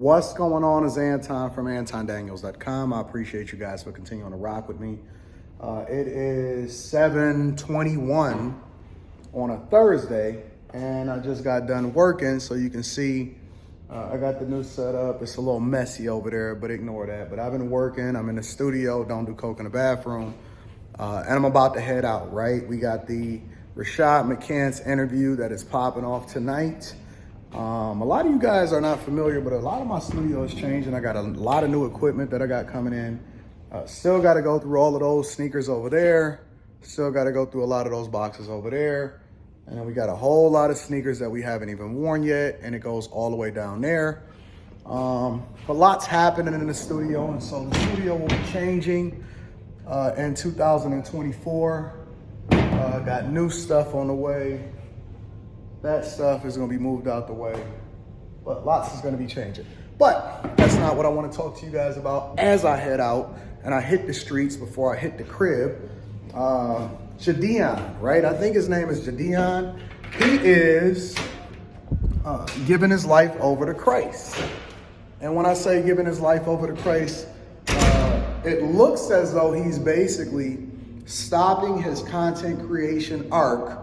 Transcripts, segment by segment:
What's going on is Anton from AntonDaniels.com. I appreciate you guys for continuing to rock with me. It is 7:21 on a Thursday, and I just got done working, so you can see I got the new setup. It's a little messy over there, but ignore that. But I've been working. I'm in the studio. Don't do coke in the bathroom. And I'm about to head out, right? We got the Rashad McCants interview that is popping off tonight. A lot of you guys are not familiar, but a lot of my studio is changing. I got a lot of new equipment that I got coming in. Still got to go through all of those sneakers over there. Still got to go through a lot of those boxes over there. And then we got a whole lot of sneakers that we haven't even worn yet, and it goes all the way down there. But lots happening in the studio, and so the studio will be changing in 2024. Got new stuff on the way. That stuff is going to be moved out the way, but lots is going to be changing. But that's not what I want to talk to you guys about as I head out and I hit the streets before I hit the crib. JiDion, right? I think his name is JiDion. He is giving his life over to Christ. And when I say giving his life over to Christ, it looks as though he's basically stopping his content creation arc,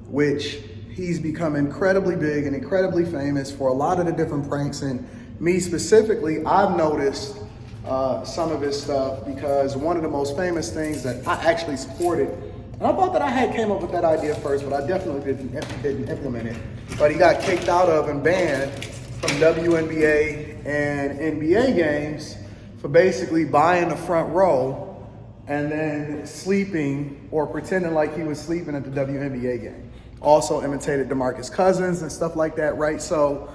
which he's become incredibly big and incredibly famous for a lot of the different pranks. And me specifically, I've noticed some of his stuff because one of the most famous things that I actually supported, and I thought that I had came up with that idea first, but I definitely didn't implement it. But he got kicked out of and banned from WNBA and NBA games for basically buying the front row and then sleeping or pretending like he was sleeping at the WNBA game. Also imitated DeMarcus Cousins and stuff like that, right? So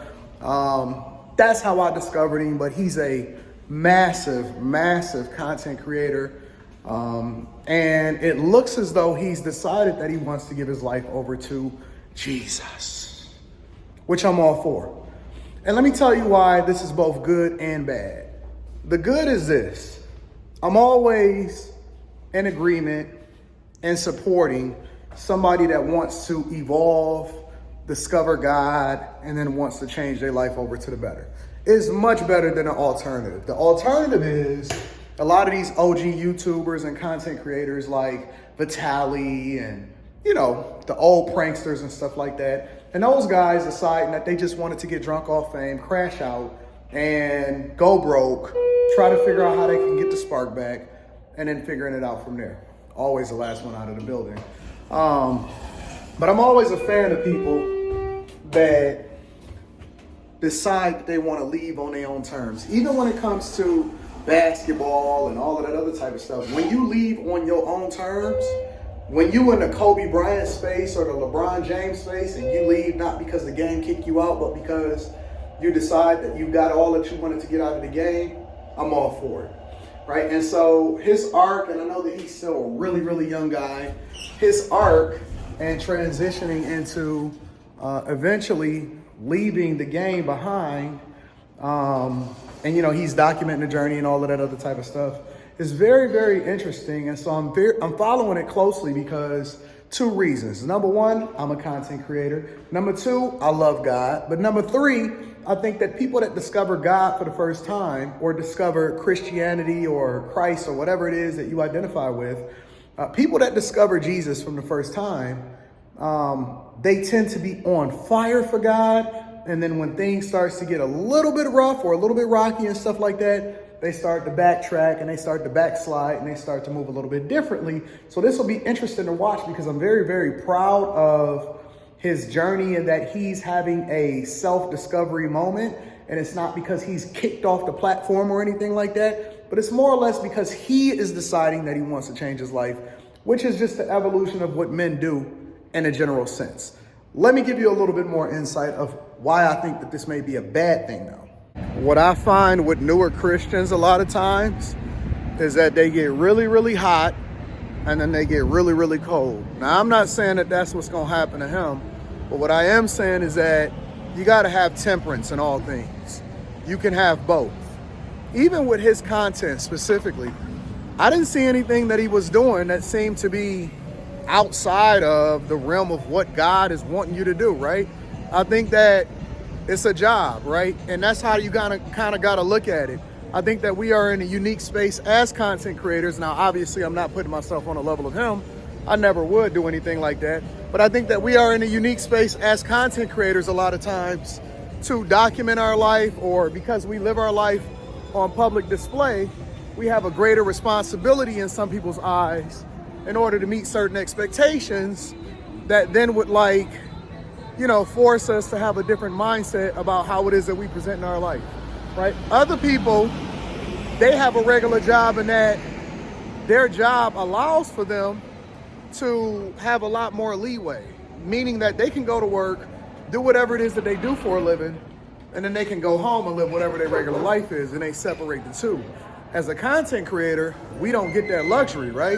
that's how I discovered him, but he's a massive, massive content creator. And it looks as though he's decided that he wants to give his life over to Jesus, which I'm all for. And let me tell you why this is both good and bad. The good is this: I'm always in agreement and supporting somebody that wants to evolve, discover God, and then wants to change their life over to the better. It's much better than an alternative. The alternative is a lot of these OG YouTubers and content creators like Vitaly and, you know, the old pranksters and stuff like that. And those guys deciding that they just wanted to get drunk off fame, crash out, and go broke, try to figure out how they can get the spark back, and then figuring it out from there. Always the last one out of the building. But I'm always a fan of people that decide that they want to leave on their own terms. Even when it comes to basketball and all of that other type of stuff, when you leave on your own terms, when you in the Kobe Bryant space or the LeBron James space and you leave not because the game kicked you out, but because you decide that you got all that you wanted to get out of the game, I'm all for it. Right? And so his arc, and I know that he's still a really, really young guy, his arc and transitioning into eventually leaving the game behind, and, you know, he's documenting the journey and all of that other type of stuff is very, very interesting. And so I'm following it closely because two reasons. Number one, I'm a content creator. Number two, I love God. But number three, I think that people that discover God for the first time or discover Christianity or Christ or whatever it is that you identify with, people that discover Jesus from the first time, they tend to be on fire for God. And then when things starts to get a little bit rough or a little bit rocky and stuff like that, they start to backtrack and they start to backslide and they start to move a little bit differently. So this will be interesting to watch because I'm very, very proud of his journey and that he's having a self-discovery moment. And it's not because he's kicked off the platform or anything like that, but it's more or less because he is deciding that he wants to change his life, which is just the evolution of what men do in a general sense. Let me give you a little bit more insight of why I think that this may be a bad thing though. What I find with newer Christians a lot of times is that they get really, really hot and then they get really, really cold. Now, I'm not saying that that's what's going to happen to him, but what I am saying is that you got to have temperance in all things. You can have both. Even with his content specifically, I didn't see anything that he was doing that seemed to be outside of the realm of what God is wanting you to do, right? I think that It's a job, right? And that's how you kind of got to look at it. I think that we are in a unique space as content creators. Now, obviously, I'm not putting myself on a level of him. I never would do anything like that. But I think that we are in a unique space as content creators a lot of times to document our life, or because we live our life on public display, we have a greater responsibility in some people's eyes in order to meet certain expectations that then would force us to have a different mindset about how it is that we present in our life, right? Other people, they have a regular job, and that their job allows for them to have a lot more leeway, meaning that they can go to work, do whatever it is that they do for a living, and then they can go home and live whatever their regular life is, and they separate the two. As a content creator, we don't get that luxury, right?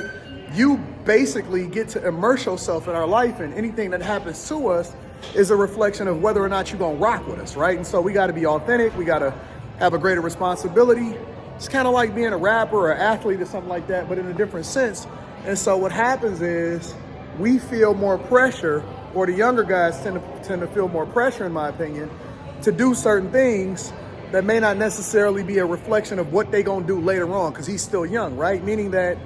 You basically get to immerse yourself in our life, and anything that happens to us is a reflection of whether or not you're gonna rock with us, right? And so we gotta be authentic, we gotta have a greater responsibility. It's kind of like being a rapper or an athlete or something like that, but in a different sense. And so what happens is we feel more pressure, or the younger guys tend to feel more pressure, in my opinion, to do certain things that may not necessarily be a reflection of what they gonna do later on, because he's still young, right? Meaning that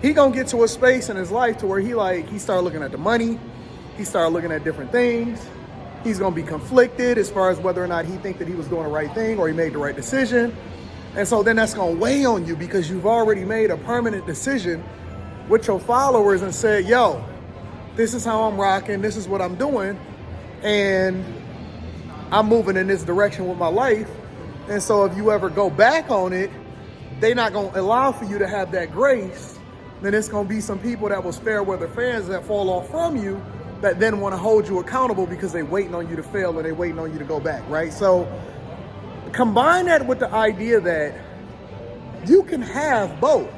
he gonna get to a space in his life to where he start looking at the money, he started looking at different things. He's gonna be conflicted as far as whether or not he think that he was doing the right thing or he made the right decision. And so then that's gonna weigh on you, because you've already made a permanent decision with your followers and said, yo, this is how I'm rocking, this is what I'm doing, and I'm moving in this direction with my life. And so if you ever go back on it, they're not gonna allow for you to have that grace. Then it's gonna be some people that was fair weather fans that fall off from you, that then want to hold you accountable because they waiting on you to fail, or they waiting on you to go back, right? So combine that with the idea that you can have both.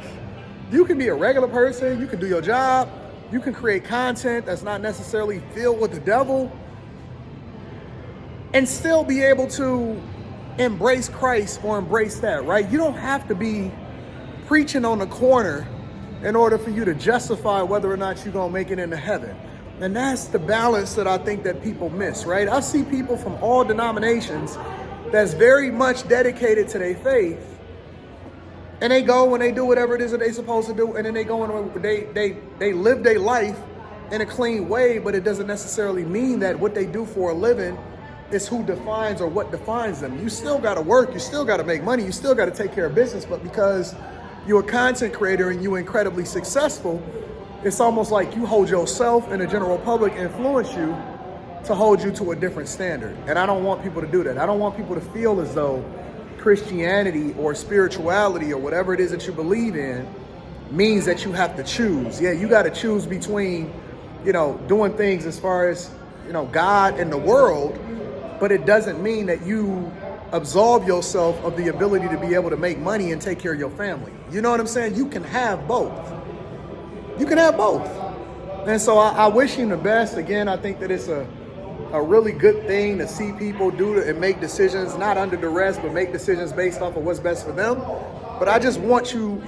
You can be a regular person, you can do your job, you can create content that's not necessarily filled with the devil, and still be able to embrace Christ or embrace that, right? You don't have to be preaching on the corner in order for you to justify whether or not you're gonna make it into heaven. And that's the balance that I think that people miss, right? I see people from all denominations that's very much dedicated to their faith, and they go and they do whatever it is that they're supposed to do, and then they go and they live their life in a clean way, but it doesn't necessarily mean that what they do for a living is who defines or what defines them. You still gotta work, you still gotta make money, you still gotta take care of business, but because you're a content creator and you're incredibly successful, it's almost like you hold yourself and the general public influence you to hold you to a different standard. And I don't want people to do that. I don't want people to feel as though Christianity or spirituality or whatever it is that you believe in means that you have to choose. Yeah, you got to choose between, doing things as far as, God and the world, but it doesn't mean that you absolve yourself of the ability to be able to make money and take care of your family. You know what I'm saying? You can have both. You can have both. And so I wish him the best. Again, I think that it's a really good thing to see people do and make decisions, not under duress, but make decisions based off of what's best for them. But I just want you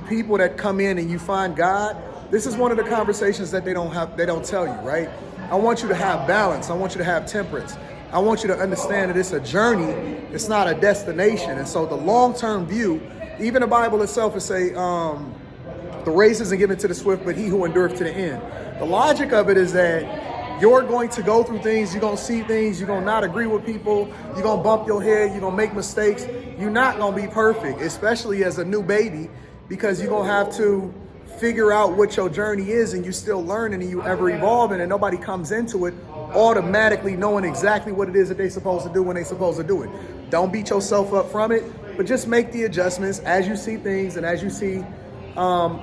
people that come in and you find God, this is one of the conversations that they don't tell you, right? I want you to have balance. I want you to have temperance. I want you to understand that it's a journey. It's not a destination. And so the long-term view, even the Bible itself will say, the race isn't given to the swift, but he who endureth to the end. The logic of it is that you're going to go through things, you're going to see things, you're going to not agree with people, you're going to bump your head, you're going to make mistakes. You're not going to be perfect, especially as a new baby, because you're going to have to figure out what your journey is, and you're still learning and you ever evolving, and nobody comes into it automatically knowing exactly what it is that they're supposed to do when they're supposed to do it. Don't beat yourself up from it, but just make the adjustments as you see things and as you see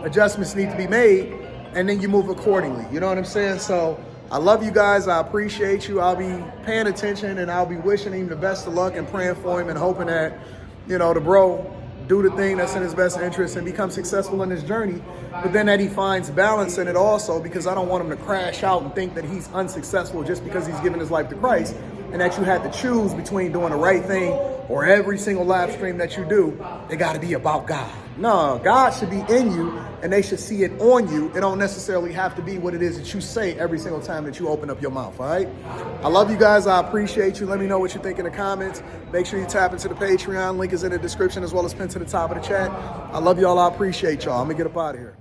adjustments need to be made, and then you move accordingly. You know what I'm saying? So I love you guys. I appreciate you. I'll be paying attention, and I'll be wishing him the best of luck and praying for him and hoping that, the bro do the thing that's in his best interest and become successful in his journey, but then that he finds balance in it also, because I don't want him to crash out and think that he's unsuccessful just because he's given his life to Christ, and that you had to choose between doing the right thing or every single live stream that you do, it got to be about God. No, God should be in you and they should see it on you. It don't necessarily have to be what it is that you say every single time that you open up your mouth, all right? I love you guys. I appreciate you. Let me know what you think in the comments. Make sure you tap into the Patreon. Link is in the description as well as pinned to the top of the chat. I love y'all. I appreciate y'all. I'm going to get up out of here.